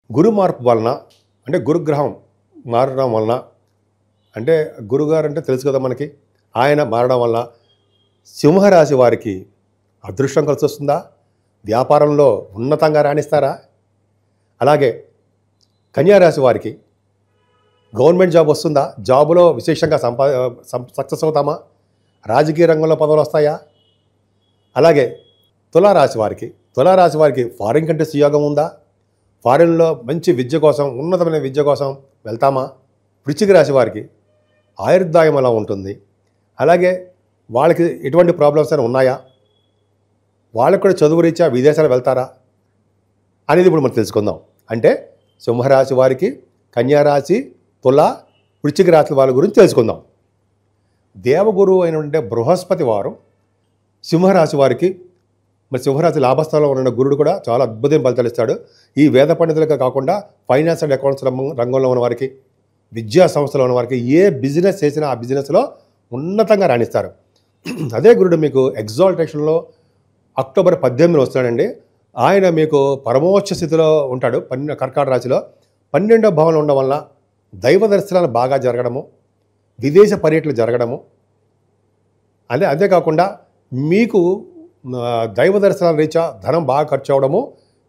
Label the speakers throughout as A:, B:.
A: గురు మార్పు వలన అంటే గురుగ్రహం మారడం వలన అంటే గురుగారు అంటే తెలుసు కదా మనకి, ఆయన మారడం వల్ల సింహరాశి వారికి అదృష్టం కలిసి వస్తుందా? వ్యాపారంలో ఉన్నతంగా రాణిస్తారా? అలాగే కన్యారాశి వారికి గవర్నమెంట్ జాబ్ వస్తుందా? జాబులో విశేషంగా సక్సెస్ అవుతామా? రాజకీయ రంగంలో పదవులు వస్తాయా? అలాగే తులారాశి వారికి ఫారిన్ కంట్రీస్ యోగం ఉందా? ఫారిన్లో మంచి విద్య కోసం, ఉన్నతమైన విద్య కోసం వెళ్తామా? వృశ్చిక రాశి వారికి ఆయుర్దాయం ఎలా ఉంటుంది? అలాగే వాళ్ళకి ఎటువంటి ప్రాబ్లమ్స్ అయినా ఉన్నాయా? వాళ్ళకు కూడా చదువు రీత్యా విదేశాలు వెళ్తారా అనేది ఇప్పుడు మనం తెలుసుకుందాం. అంటే సింహరాశి వారికి, కన్యారాశి, తుల, వృశ్చిక రాశి వాళ్ళ గురించి తెలుసుకుందాం. దేవగురువు అయినటువంటి బృహస్పతి వారు సింహరాశి వారికి, మరి సింహరాశి లాభస్థానంలో ఉన్న గురుడు కూడా చాలా అద్భుతం ఫలితాలు ఇస్తాడు. ఈ వేద పండితులుగా కాకుండా ఫైనాన్స్ అండ్ అకౌంట్స్ రంగంలో ఉన్న వారికి, విద్యా సంస్థలో ఉన్న వారికి ఏ బిజినెస్ చేసినా ఆ బిజినెస్లో ఉన్నతంగా రాణిస్తారు. అదే గురుడు మీకు ఎగ్జాల్టేషన్లో అక్టోబర్ 18 వస్తాడండి. ఆయన మీకు పరమోచ్చ స్థితిలో ఉంటాడు. కర్కాటక రాశిలో 12వ భావంలో ఉండడం వల్ల దైవ దర్శనాలు బాగా జరగడము, విదేశ పర్యటనలు జరగడము, అంతేకాకుండా మీకు దైవ దర్శనాల రీత్యా ధనం బాగా ఖర్చు అవడము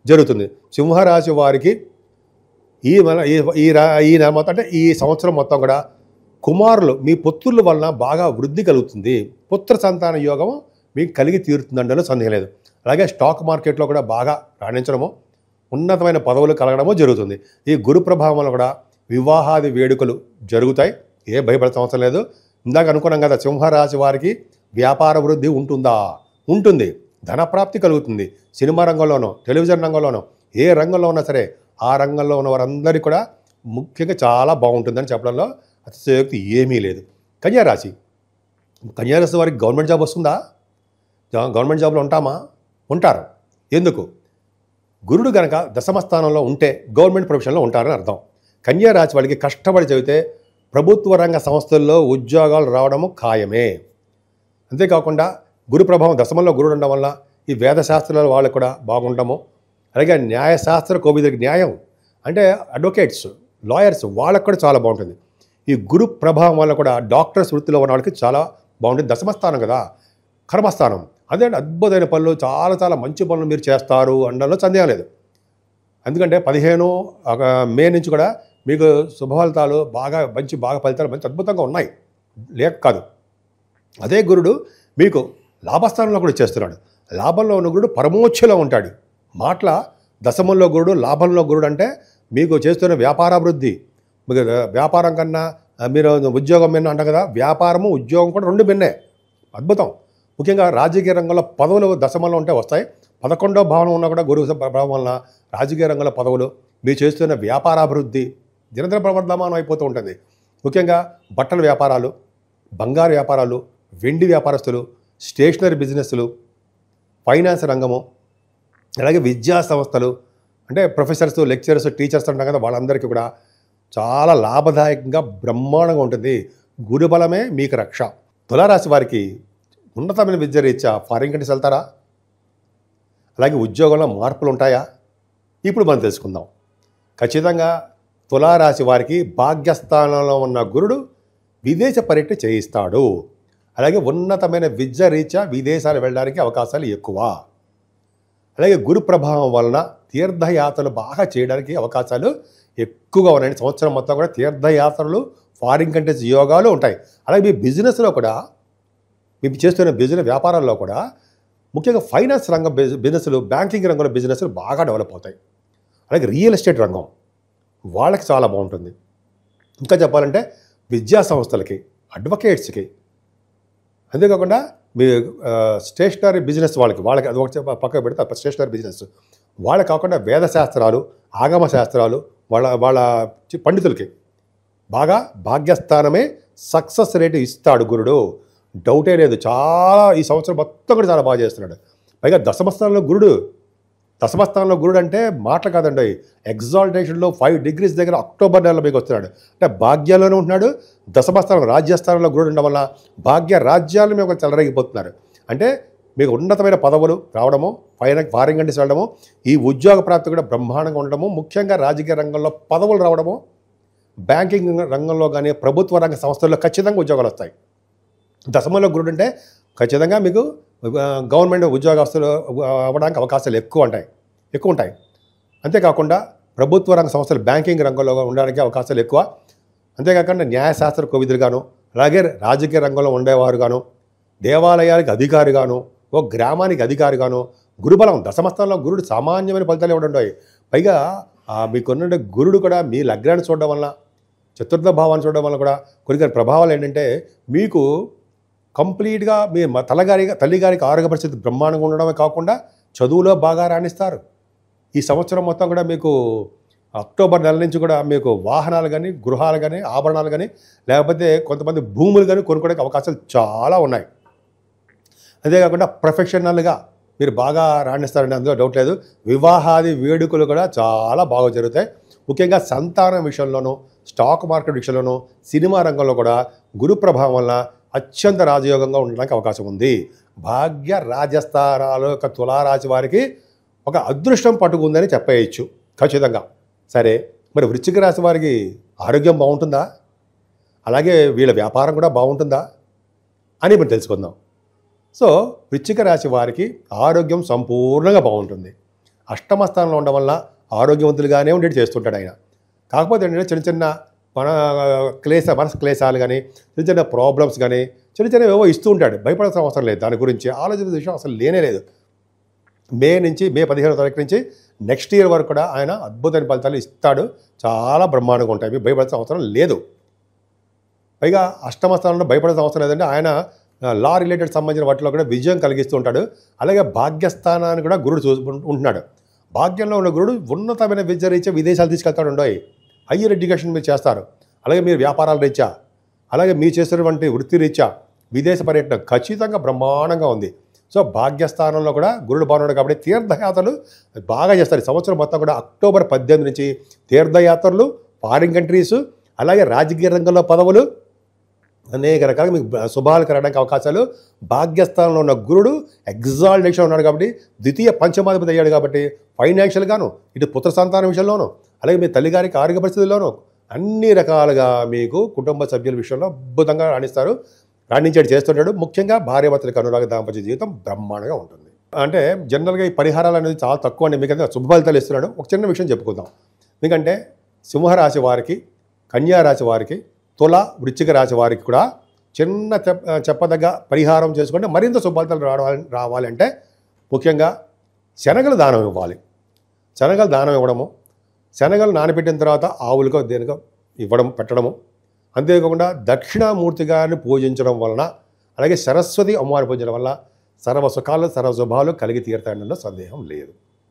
A: జరుగుతుంది. సింహరాశి వారికి ఈ అంటే ఈ సంవత్సరం మొత్తం కూడా కుమారులు, మీ పుత్రుల వలన బాగా వృద్ధి కలుగుతుంది. పుత్ర సంతాన యోగం మీకు కలిగి తీరుతుందంటే సందేహం లేదు. అలాగే స్టాక్ మార్కెట్లో కూడా బాగా రాణించడము, ఉన్నతమైన పదవులు కలగడము జరుగుతుంది. ఈ గురు ప్రభావంలో కూడా వివాహాది వేడుకలు జరుగుతాయి. ఏ భయపడాల్సిన అవసరం లేదు. ఇందాక అనుకున్నాం కదా, సింహరాశి వారికి వ్యాపార వృద్ధి ఉంటుందా? ఉంటుంది. ధనప్రాప్తి కలుగుతుంది. సినిమా రంగంలోనో, టెలివిజన్ రంగంలోనో, ఏ రంగంలో ఉన్నా సరే ఆ రంగంలో ఉన్న వారందరికీ కూడా ముఖ్యంగా చాలా బాగుంటుందని చెప్పడంలో అతిశయోక్తి ఏమీ లేదు. కన్యారాశి వారికి గవర్నమెంట్ జాబ్ వస్తుందా? గవర్నమెంట్ జాబ్లో ఉంటారు. ఎందుకు? గురుడు గనక దశమ స్థానంలో ఉంటే గవర్నమెంట్ ప్రొఫెషన్లో ఉంటారని అర్థం. కన్యారాశి వాళ్ళకి కష్టపడి చదివితే ప్రభుత్వ రంగ సంస్థల్లో ఉద్యోగాలు రావడము ఖాయమే. అంతేకాకుండా గురు ప్రభావం దశమంలో గురుడు ఉండడం వల్ల ఈ వేదశాస్త్రాల వాళ్ళకు కూడా బాగుండము. అలాగే న్యాయశాస్త్ర కోవిదులకి, న్యాయం అంటే అడ్వకేట్స్, లాయర్స్, వాళ్ళకు కూడా చాలా బాగుంటుంది. ఈ గురు ప్రభావం వల్ల కూడా డాక్టర్స్ వృత్తిలో ఉన్న వాళ్ళకి చాలా బాగుంటుంది. దశమస్థానం కదా, కర్మస్థానం. అదే అద్భుతమైన పనులు, చాలా చాలా మంచి పనులు మీరు చేస్తారు అనడంలో సందేహం లేదు. ఎందుకంటే 15 మే నుంచి కూడా మీకు శుభఫలితాలు బాగా ఫలితాలు మంచి అద్భుతంగా ఉన్నాయి, లేక కాదు. అదే గురుడు మీకు లాభస్థానంలో కూడా చేస్తున్నాడు. లాభంలో ఉన్న గురుడు పరమోచ్చలో ఉంటాడు. మాటల దశమంలో గురుడు, లాభంలో గురుడు అంటే మీకు చేస్తున్న వ్యాపారాభివృద్ధి, మీకు వ్యాపారం కన్నా మీరు ఉద్యోగం మిన్న అంటారు కదా, వ్యాపారము ఉద్యోగం కూడా రెండు మిన్నే. అద్భుతం. ముఖ్యంగా రాజకీయ రంగంలో పదవులు దశమంలో ఉంటే వస్తాయి. 11వ భావన ఉన్నా కూడా గురువు ప్రభావం వలన రాజకీయ రంగంలో పదవులు, మీరు చేస్తున్న వ్యాపారాభివృద్ధి నిరంతర ప్రవర్ధమానం అయిపోతూ ఉంటుంది. ముఖ్యంగా బట్టల వ్యాపారాలు, బంగారు వ్యాపారాలు, వెండి వ్యాపారస్తులు, స్టేషనరీ బిజినెస్లు, ఫైనాన్స్ రంగము, అలాగే విద్యా సంస్థలు అంటే ప్రొఫెసర్స్, లెక్చరర్స్, టీచర్స్ అంటాం కదా, వాళ్ళందరికీ కూడా చాలా లాభదాయకంగా బ్రహ్మాండంగా ఉంటుంది. గురుబలమే మీకు రక్ష. తులారాశి వారికి ఉన్నతమైన విద్య రీత్యా ఫారిన్ కంట్రీస్ వెళ్తారా? అలాగే ఉద్యోగంలో మార్పులు ఉంటాయా? ఇప్పుడు మనం తెలుసుకుందాం. ఖచ్చితంగా తులారాశి వారికి భాగ్యస్థానంలో ఉన్న గురుడు విదేశ పర్యటన చేయిస్తాడు. అలాగే ఉన్నతమైన విద్య రీత్యా విదేశాలు వెళ్ళడానికి అవకాశాలు ఎక్కువ. అలాగే గురు ప్రభావం వలన తీర్థయాత్రలు బాగా చేయడానికి అవకాశాలు ఎక్కువగా ఉన్నాయి. సంవత్సరం మొత్తం కూడా తీర్థయాత్రలు, ఫారిన్ కంట్రీస్ యోగాలు ఉంటాయి. అలాగే మీ బిజినెస్లో కూడా, మీరు చేస్తున్న బిజినెస్ వ్యాపారాల్లో కూడా ముఖ్యంగా ఫైనాన్స్ రంగం బిజినెస్లు, బ్యాంకింగ్ రంగంలో బిజినెస్లు బాగా డెవలప్ అవుతాయి. అలాగే రియల్ ఎస్టేట్ రంగం వాళ్ళకి చాలా బాగుంటుంది. ఇంకా చెప్పాలంటే విద్యా సంస్థలకి, అడ్వకేట్స్కి, అంతేకాకుండా మీ స్టేషనరీ బిజినెస్ వాళ్ళకి అది ఒక పక్కన పెడితే స్టేషనరీ బిజినెస్ వాళ్ళకి కాకుండా వేదశాస్త్రాలు, ఆగమ శాస్త్రాలు వాళ్ళ పండితులకి బాగా భాగ్యస్థానమే సక్సెస్ రేటు ఇస్తాడు గురుడు. డౌటే లేదు. చాలా ఈ సంవత్సరం మొత్తం కూడా చాలా బాగా చేస్తున్నాడు. పైగా దశమస్థానంలో గురుడు అంటే మాటలు కాదండి. ఎగ్జాల్టేషన్లో 5 degrees దగ్గర అక్టోబర్ నెలలో మీకు వస్తున్నాడు. అంటే భాగ్యాల్లోనే ఉంటున్నాడు. దశమస్థానం రాజ్యస్థానంలో గురుడు ఉండడం వల్ల భాగ్య రాజ్యాలు మేము చెలరేగిపోతున్నారు. అంటే మీకు ఉన్నతమైన పదవులు రావడము, ఫారిన్ కంట్రీస్ వెళ్ళడము, ఈ ఉద్యోగ ప్రాప్తి కూడా బ్రహ్మాండంగా ఉండడము, ముఖ్యంగా రాజకీయ రంగంలో పదవులు రావడము, బ్యాంకింగ్ రంగంలో కానీ ప్రభుత్వ రంగ సంస్థల్లో ఖచ్చితంగా ఉద్యోగాలు వస్తాయి. దశమంలో గురుడు అంటే ఖచ్చితంగా మీకు గవర్నమెంట్ ఉద్యోగస్తులు అవ్వడానికి అవకాశాలు ఎక్కువ ఉంటాయి. అంతేకాకుండా ప్రభుత్వ రంగ సంస్థలు బ్యాంకింగ్ రంగంలో ఉండడానికి అవకాశాలు ఎక్కువ. అంతేకాకుండా న్యాయశాస్త్ర కోవిదులుగాను, అలాగే రాజకీయ రంగంలో ఉండేవారుగాను, దేవాలయానికి అధికారిగాను, ఒక గ్రామానికి అధికారిగాను, గురుబలం దశమస్థానంలో గురుడు సామాన్యమైన ఫలితాలు ఇవ్వడం. పైగా మీకున్న గురుడు కూడా మీ లగ్నాన్ని చూడడం వలన, చతుర్థ భావాన్ని చూడడం వల్ల కూడా కొన్ని ప్రభావాలు ఏంటంటే మీకు కంప్లీట్గా మీ తల్లిగారికి ఆరోగ్య పరిస్థితి బ్రహ్మాండంగా ఉండడమే కాకుండా చదువులో బాగా రాణిస్తారు. ఈ సంవత్సరం మొత్తం కూడా మీకు అక్టోబర్ నెల నుంచి కూడా మీకు వాహనాలు కానీ, గృహాలు కానీ, ఆభరణాలు కానీ, లేకపోతే కొంతమంది భూములు కానీ కొనుక్కోవడానికి అవకాశాలు చాలా ఉన్నాయి. అంతేకాకుండా ప్రొఫెషనల్గా మీరు బాగా రాణిస్తారని అందులో డౌట్ లేదు. వివాహాది వేడుకలు కూడా చాలా బాగా జరుగుతాయి. ముఖ్యంగా సంతానం విషయంలోనూ, స్టాక్ మార్కెట్ విషయంలోనూ, సినిమా రంగంలో కూడా గురు ప్రభావం వల్ల అత్యంత రాజయోగంగా ఉండడానికి అవకాశం ఉంది. భాగ్య రాజస్థానాల యొక్క తులారాశి వారికి ఒక అదృష్టం పట్టుకుందని చెప్పేయచ్చు ఖచ్చితంగా. సరే, మరి వృశ్చిక రాశి వారికి ఆరోగ్యం బాగుంటుందా, అలాగే వీళ్ళ వ్యాపారం కూడా బాగుంటుందా అని మనం తెలుసుకుందాం. సో వృశ్చిక రాశి వారికి ఆరోగ్యం సంపూర్ణంగా బాగుంటుంది. అష్టమ స్థానంలో ఉండడం వల్ల ఆరోగ్యవంతులుగానే ఉండేది చేస్తుంటాడు ఆయన. కాకపోతే ఏంటంటే చిన్న చిన్న మనసు క్లేశాలు కానీ, చిన్న చిన్న ప్రాబ్లమ్స్ కానీ, చిన్న ఏవో ఇస్తూ ఉంటాడు. భయపడాల్సిన అవసరం లేదు, దాని గురించి ఆలోచించిన విషయం అసలు లేనే లేదు. మే 15వ తారీఖు నుంచి నెక్స్ట్ ఇయర్ వరకు కూడా ఆయన అద్భుతమైన ఫలితాలు ఇస్తాడు. చాలా బ్రహ్మాండంగా ఉంటాయి, మీరు భయపడాల్సిన అవసరం లేదు. పైగా అష్టమ స్థానంలో భయపడాల్సిన అవసరం లేదంటే ఆయన లా రిలేటెడ్ సంబంధించిన వాటిలో కూడా విజయం కలిగిస్తూ ఉంటాడు. అలాగే భాగ్యస్థానాన్ని కూడా గురుడు ఉంటున్నాడు. భాగ్యంలో ఉన్న గురుడు ఉన్నతమైన విద్య రీత్యా విదేశాలు తీసుకెళ్తాడు. హయ్యర్ ఎడ్యుకేషన్ మీరు చేస్తారు. అలాగే మీరు వ్యాపారాల రీత్యా, అలాగే మీరు చేసేటువంటి వృత్తి రీత్యా విదేశ పర్యటన ఖచ్చితంగా బ్రహ్మాండంగా ఉంది. సో భాగ్యస్థానంలో కూడా గురుడు బాగున్నాడు కాబట్టి తీర్థయాత్రలు బాగా చేస్తారు. ఈ సంవత్సరం మొత్తం కూడా అక్టోబర్ 18 నుంచి తీర్థయాత్రలు, ఫారిన్ కంట్రీసు, అలాగే రాజకీయ రంగంలో పదవులు, అనేక రకాలుగా మీకు శుభాలు కలగడానికి అవకాశాలు. భాగ్యస్థానంలో ఉన్న గురుడు ఎగ్జాల్టేషన్ ఉన్నాడు కాబట్టి, ద్వితీయ పంచమాధిపతి అయ్యాడు కాబట్టి ఫైనాన్షియల్గాను, ఇటు పుత్ర సంతానం విషయంలోనూ, అలాగే మీ తల్లిగారికి ఆరోగ్య పరిస్థితుల్లోనూ అన్ని రకాలుగా మీకు కుటుంబ సభ్యుల విషయంలో అద్భుతంగా రాణించేది చేస్తుంటాడు. ముఖ్యంగా భార్యాభర్తలకు అనురాగ దాంపత్య జీవితం బ్రహ్మాండంగా ఉంటుంది. అంటే జనరల్గా ఈ పరిహారాలు అనేది చాలా తక్కువ అండి. మీకంటే శుభ ఫలితాలు ఇస్తున్నాడు. ఒక చిన్న విషయం చెప్పుకుందాం. ఎందుకంటే సింహరాశి వారికి, కన్యారాశి వారికి, తుల, వృశ్చిక రాశి వారికి కూడా చిన్న చెప్పదగ్గ పరిహారం చేసుకుంటే మరింత శుభఫలితాలు రావాలంటే ముఖ్యంగా శనగలు దానం ఇవ్వాలి. శనగలు దానం ఇవ్వడము, శనగలు నానబెట్టిన తర్వాత ఆవులకో దేనికో పెట్టడము, అంతేకాకుండా దక్షిణామూర్తి గారిని పూజించడం వలన, అలాగే సరస్వతి అమ్మవారిని పూజించడం వల్ల సర్వ సుఖాలు, సర్వ శుభాలు కలిగి తీరుతాయన్న సందేహం లేదు.